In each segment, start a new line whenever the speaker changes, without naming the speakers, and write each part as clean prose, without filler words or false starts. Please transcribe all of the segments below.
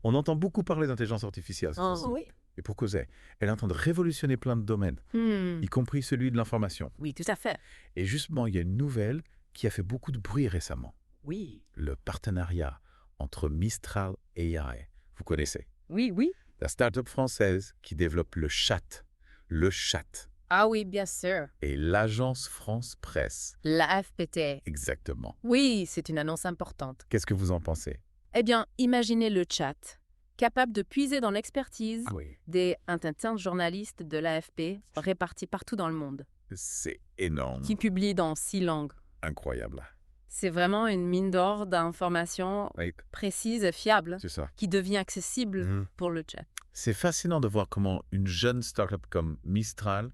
On entend beaucoup parler d'intelligence artificielle. Cette fois-ci.
Oui.
Et pour causer, elle est en train de révolutionner plein de domaines, y compris celui de l'information.
Oui, tout à fait.
Et justement, il y a une nouvelle qui a fait beaucoup de bruit récemment.
Oui.
Le partenariat entre Mistral AI. Vous connaissez?
Oui, oui.
La start-up française qui développe le chat. Le chat.
Ah oui, bien sûr.
Et l'agence France Presse.
La FPT.
Exactement.
Oui, c'est une annonce importante.
Qu'est-ce que vous en pensez?
Eh bien, imaginez le chat, capable de puiser dans l'expertise
Oui.
des intéressants journalistes de l'AFP répartis partout dans le monde,
C'est énorme.
qui publient dans 6 langues.
Incroyable.
C'est vraiment une mine d'or d'informations
Oui,
précises et fiables
c'est ça.
qui devient accessible
Mhm.
pour le chat.
C'est fascinant de voir comment une jeune start-up comme Mistral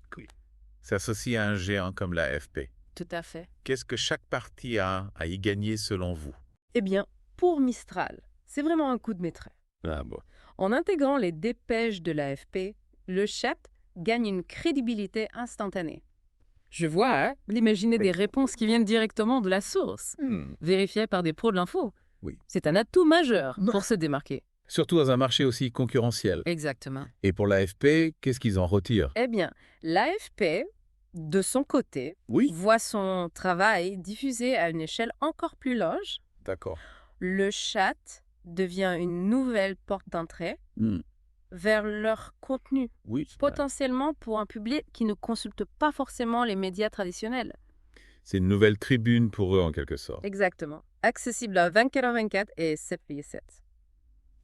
s'associe à un géant comme la FP.
Tout à fait.
Qu'est-ce que chaque partie a à y gagner selon vous?
Eh bien, pour Mistral, c'est vraiment un coup de maître.
Ah bon.
En intégrant les dépêches de l'AFP, le chat gagne une crédibilité instantanée. Je vois, l'imaginer des réponses qui viennent directement de la source, vérifiées par des pros de l'info.
Oui.
C'est un atout majeur pour se démarquer.
Surtout dans un marché aussi concurrentiel.
Exactement.
Et pour la FP, qu'est-ce qu'ils en retirent?
Eh bien, l'AFP, de son côté,
Oui.
voit son travail diffusé à une échelle encore plus large.
D'accord.
Le chat devient une nouvelle porte d'entrée vers leur contenu,
Oui.
potentiellement pour un public qui ne consulte pas forcément les médias traditionnels.
C'est une nouvelle tribune pour eux en quelque sorte.
Exactement. Accessible à 24h24 et 7x7.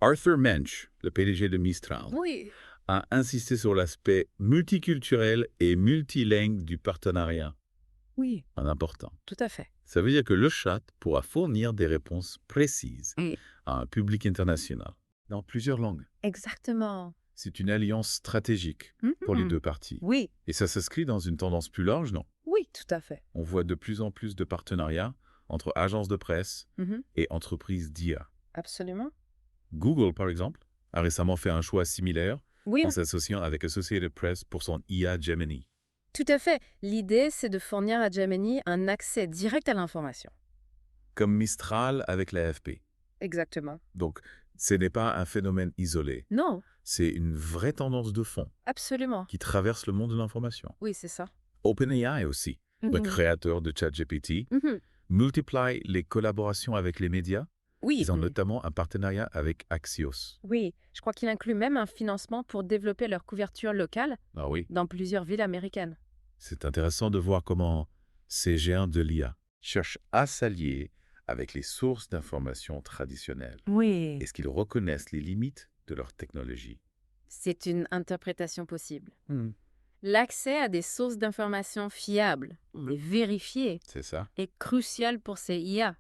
Arthur Mensch, le PDG de Mistral,
Oui.
a insisté sur l'aspect multiculturel et multilingue du partenariat.
Oui,
Un important.
tout à fait.
Ça veut dire que le chat pourra fournir des réponses précises
Mm.
à un public international dans plusieurs langues.
Exactement.
C'est une alliance stratégique pour les deux parties.
Oui.
Et ça s'inscrit dans une tendance plus large, non?
Oui, tout à fait.
On voit de plus en plus de partenariats entre agences de presse et entreprises d'IA.
Absolument.
Google, par exemple, a récemment fait un choix similaire
Oui,
en s'associant avec Associated Press pour son IA Gemini.
tout à fait. L'idée, c'est de fournir à Gemini un accès direct à l'information.
Comme Mistral avec l'AFP.
Exactement.
Donc, ce n'est pas un phénomène isolé.
Non,
C'est une vraie tendance de fond
absolument.
qui traverse le monde de l'information.
Oui, c'est ça.
OpenAI aussi, le créateur de ChatGPT, multiplie les collaborations avec les médias.
Oui.
Ils ont notamment un partenariat avec Axios.
Oui, je crois qu'il inclut même un financement pour développer leur couverture locale
Ah oui.
dans plusieurs villes américaines.
C'est intéressant de voir comment ces géants de l'IA cherchent à s'allier avec les sources d'informations traditionnelles.
Oui.
Est-ce qu'ils reconnaissent les limites de leur technologie?
C'est une interprétation possible. L'accès à des sources d'informations fiables et vérifiées
C'est ça.
est crucial pour ces IA.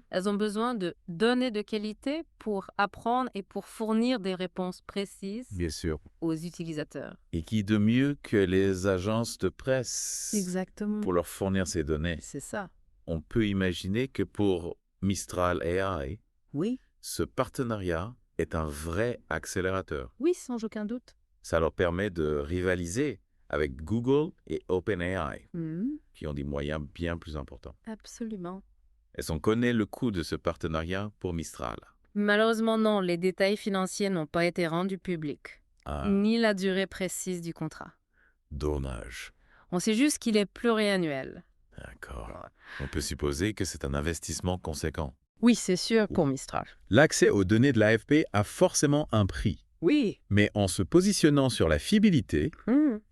Elles ont besoin de données de qualité pour apprendre et pour fournir des réponses précises
Bien sûr.
aux utilisateurs.
Et qui de mieux que les agences de presse
Exactement.
pour leur fournir ces données?
C'est ça.
On peut imaginer que pour Mistral AI,
Oui.
ce partenariat est un vrai accélérateur.
Oui, sans aucun doute.
Ça leur permet de rivaliser avec Google et OpenAI, qui ont des moyens bien plus importants.
Absolument.
Est-ce qu'on connaît le coût de ce partenariat pour Mistral?
Malheureusement, non. Les détails financiers n'ont pas été rendus publics,
Ah,
ni la durée précise du contrat.
dommage.
On sait juste qu'il est pluriannuel.
D'accord. On peut supposer que c'est un investissement conséquent.
Oui, c'est sûr pour Mistral.
L'accès aux données de l'AFP a forcément un prix.
Oui.
Mais en se positionnant sur la fiabilité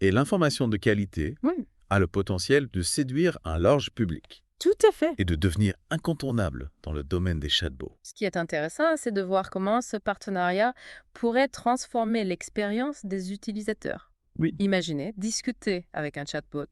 et l'information de qualité,
Oui.
a le potentiel de séduire un large public
Tout à fait.
et de devenir incontournable dans le domaine des chatbots.
Ce qui est intéressant, c'est de voir comment ce partenariat pourrait transformer l'expérience des utilisateurs.
Oui.
Imaginez discuter avec un chatbot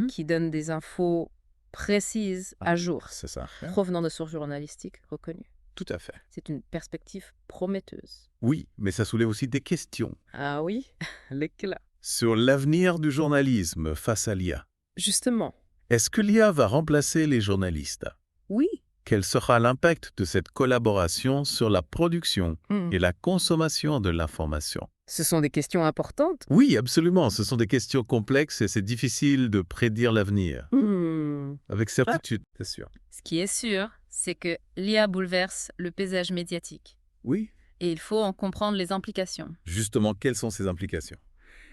qui donne des infos précises à jour,
C'est ça.
provenant de sources journalistiques reconnues.
Tout à fait.
C'est une perspective prometteuse.
Oui, mais ça soulève aussi des questions
Ah oui, l'éclat.
sur l'avenir du journalisme face à l'IA.
Justement,
Est-ce que l'IA va remplacer les journalistes?
oui.
Quel sera l'impact de cette collaboration sur la production et la consommation de l'information?
Ce sont des questions importantes.
Oui, absolument. Ce sont des questions complexes et c'est difficile de prédire l'avenir. Avec certitude, c'est sûr.
Ce qui est sûr, c'est que l'IA bouleverse le paysage médiatique.
Oui.
Et il faut en comprendre les implications.
Justement, quelles sont ces implications?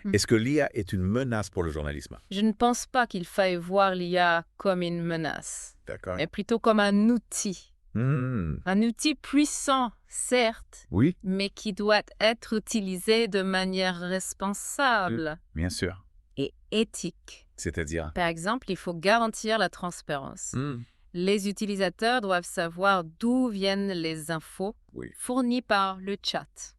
Hmm.
Est-ce que l'IA est une menace pour le journalisme?
Je ne pense pas qu'il faille voir l'IA comme une menace,
D'accord.
mais plutôt comme un outil. Un outil puissant, certes,
Oui,
mais qui doit être utilisé de manière responsable
bien sûr.
et éthique.
C'est-à-dire?
Par exemple, il faut garantir la transparence. Les utilisateurs doivent savoir d'où viennent les infos
Oui.
fournies par le chat,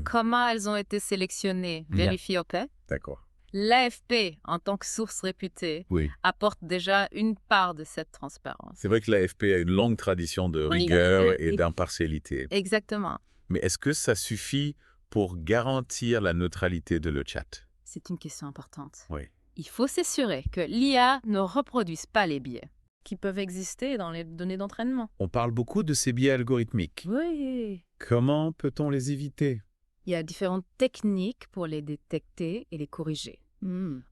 comment elles ont été sélectionnées,
Bien.
vérifiées au paix.
D'accord.
L'AFP, en tant que source réputée,
Oui.
apporte déjà une part de cette transparence.
C'est vrai que l'AFP a une longue tradition de
Oui.
rigueur et d'impartialité.
Exactement.
Mais est-ce que ça suffit pour garantir la neutralité de le chat?
C'est une question importante.
Oui.
Il faut s'assurer que l'IA ne reproduise pas les biais qui peuvent exister dans les données d'entraînement.
On parle beaucoup de ces biais algorithmiques.
Oui.
Comment peut-on les éviter?
Il y a différentes techniques pour les détecter et les corriger.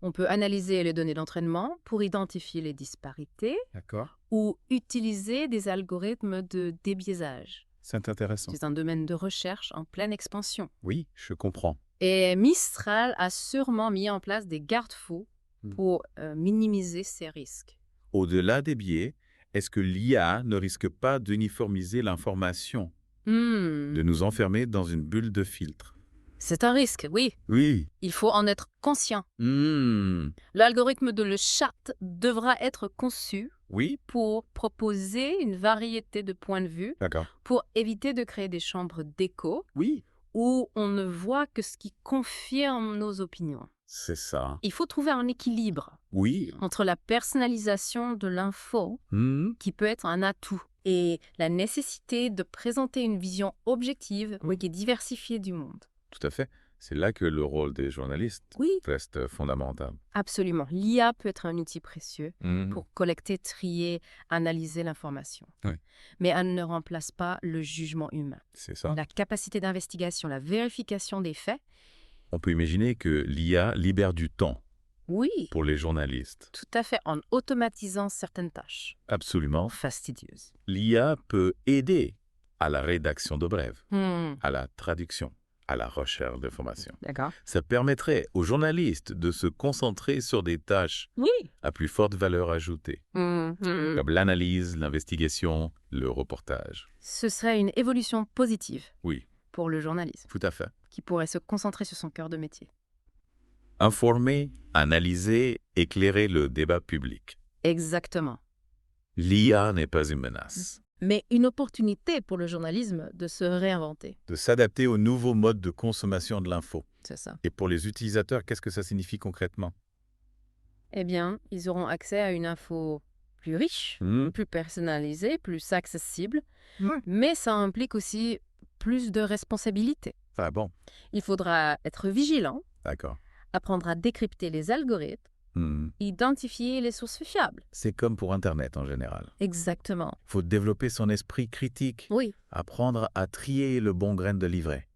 On peut analyser les données d'entraînement pour identifier les disparités
D'accord.
ou utiliser des algorithmes de débiaisage.
C'est intéressant.
C'est un domaine de recherche en pleine expansion.
Oui, je comprends.
Et Mistral a sûrement mis en place des garde-fous pour minimiser ces risques.
Au-delà des biais, est-ce que l'IA ne risque pas d'uniformiser l'information, de nous enfermer dans une bulle de filtre?
C'est un risque, oui.
Oui.
Il faut en être conscient. L'algorithme de le chat devra être conçu
Oui.
pour proposer une variété de points de vue,
D'accord.
pour éviter de créer des chambres d'écho
Oui.
où on ne voit que ce qui confirme nos opinions.
C'est ça.
Il faut trouver un équilibre
Oui.
entre la personnalisation de l'info, qui peut être un atout, et la nécessité de présenter une vision objective et diversifiée du monde.
Tout à fait. C'est là que le rôle des journalistes
Oui,
reste fondamental.
absolument. L'IA peut être un outil précieux pour collecter, trier, analyser l'information.
Oui.
Mais elle ne remplace pas le jugement humain.
C'est ça.
La capacité d'investigation, la vérification des faits.
On peut imaginer que l'IA libère du temps
Oui,
pour les journalistes.
tout à fait, en automatisant certaines tâches
Absolument.
fastidieuses.
L'IA peut aider à la rédaction de brèves,
Hmm,
à la traduction, à la recherche d'informations.
D'accord.
Ça permettrait aux journalistes de se concentrer sur des tâches
Oui.
à plus forte valeur ajoutée, comme l'analyse, l'investigation, le reportage.
Ce serait une évolution positive
Oui,
pour le journalisme,
tout à fait.
qui pourrait se concentrer sur son cœur de métier.
Informer, analyser, éclairer le débat public.
Exactement.
L'IA n'est pas une menace.
Mais une opportunité pour le journalisme de se réinventer.
De s'adapter aux nouveaux modes de consommation de l'info.
C'est ça.
Et pour les utilisateurs, qu'est-ce que ça signifie concrètement?
Eh bien, ils auront accès à une info plus riche, plus personnalisée, plus accessible. Mais ça implique aussi plus de responsabilités.
Ah bon,
Il faudra être vigilant,
d'accord.
apprendre à décrypter les algorithmes, identifier les sources fiables.
C'est comme pour Internet en général.
Exactement.
Il faut développer son esprit critique,
Oui,
apprendre à trier le bon grain de livret.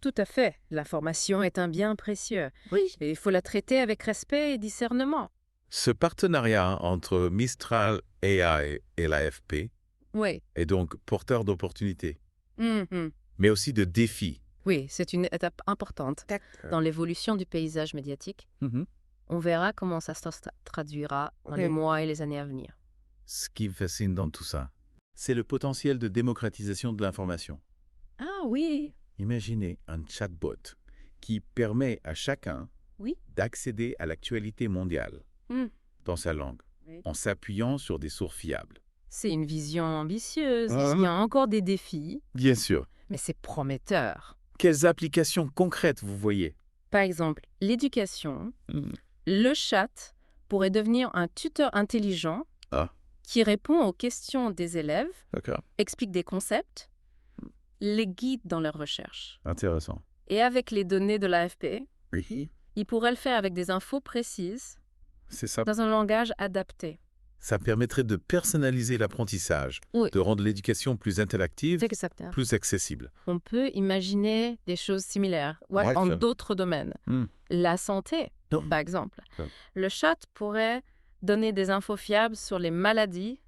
tout à fait. L'information est un bien précieux. Oui. Et il faut la traiter avec respect et discernement.
Ce partenariat entre Mistral AI et l'AFP
Oui.
est donc porteur d'opportunités,
Mhm.
mais aussi de défis.
Oui, c'est une étape importante dans l'évolution du paysage médiatique. On verra comment ça se traduira dans les mois et les années à venir.
Ce qui me fascine dans tout ça, c'est le potentiel de démocratisation de l'information.
Ah oui.
Imaginez un chatbot qui permet à chacun
Oui.
d'accéder à l'actualité mondiale dans sa langue, en s'appuyant sur des sources fiables.
C'est une vision ambitieuse. Il y a encore des défis,
Bien sûr.
mais c'est prometteur.
Quelles applications concrètes vous voyez?
Par exemple, l'éducation. Le chat pourrait devenir un tuteur intelligent qui répond aux questions des élèves,
D'accord.
explique des concepts, les guide dans leurs recherches.
Intéressant.
Et avec les données de l'AFP,
Oui.
il pourrait le faire avec des infos précises,
C'est ça.
dans un langage adapté.
Ça permettrait de personnaliser l'apprentissage,
Oui.
de rendre l'éducation plus interactive,
Exactement.
plus accessible.
On peut imaginer des choses similaires
Ouais,
en
ça.
d'autres domaines. La santé, par exemple.
Ouais.
Le chat pourrait donner des infos fiables sur les maladies,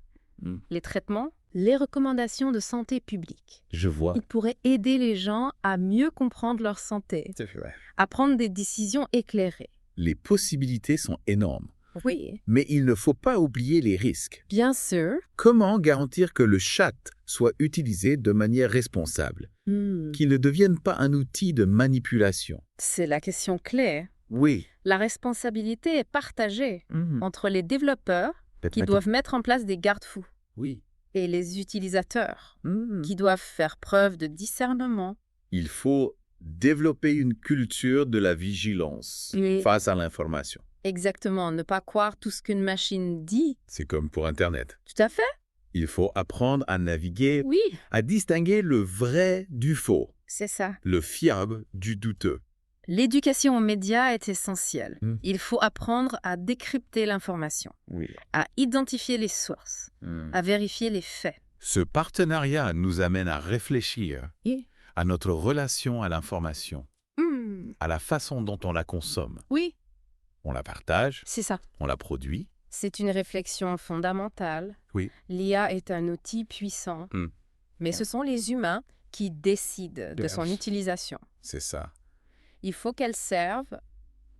les traitements Les recommandations de santé publique.
Je vois.
Il pourrait aider les gens à mieux comprendre leur santé,
C'est vrai.
à prendre des décisions éclairées.
Les possibilités sont énormes.
Oui,
Mais il ne faut pas oublier les risques.
bien sûr.
Comment garantir que le chat soit utilisé de manière responsable, qu'il ne devienne pas un outil de manipulation?
C'est la question clé.
Oui.
La responsabilité est partagée entre les développeurs qui doivent mettre en place des garde-fous
Oui.
et les utilisateurs qui doivent faire preuve de discernement.
Il faut développer une culture de la vigilance
Oui.
face à l'information.
Exactement, ne pas croire tout ce qu'une machine dit.
C'est comme pour Internet.
Tout à fait.
Il faut apprendre à naviguer,
Oui,
à distinguer le vrai du faux,
c'est ça.
le fiable du douteux.
L'éducation aux médias est essentielle.
Mm.
Il faut apprendre à décrypter l'information,
Oui.
à identifier les sources, à vérifier les faits.
Ce partenariat nous amène à réfléchir
Oui.
à notre relation à l'information,
Hmm,
à la façon dont on la consomme.
Oui,
On la partage,
c'est ça.
on la produit.
C'est une réflexion fondamentale.
Oui.
L'IA est un outil puissant,
Mm.
mais ce sont les humains qui décident de son
Yes.
utilisation.
C'est ça.
Il faut qu'elle serve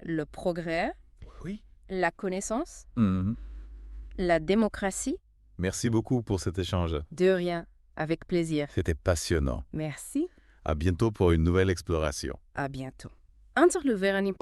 le progrès,
Oui.
la connaissance,
Mhm.
la démocratie.
Merci beaucoup pour cet échange.
De rien, avec plaisir.
C'était passionnant.
Merci,
À bientôt pour une nouvelle exploration.
à bientôt. Interlever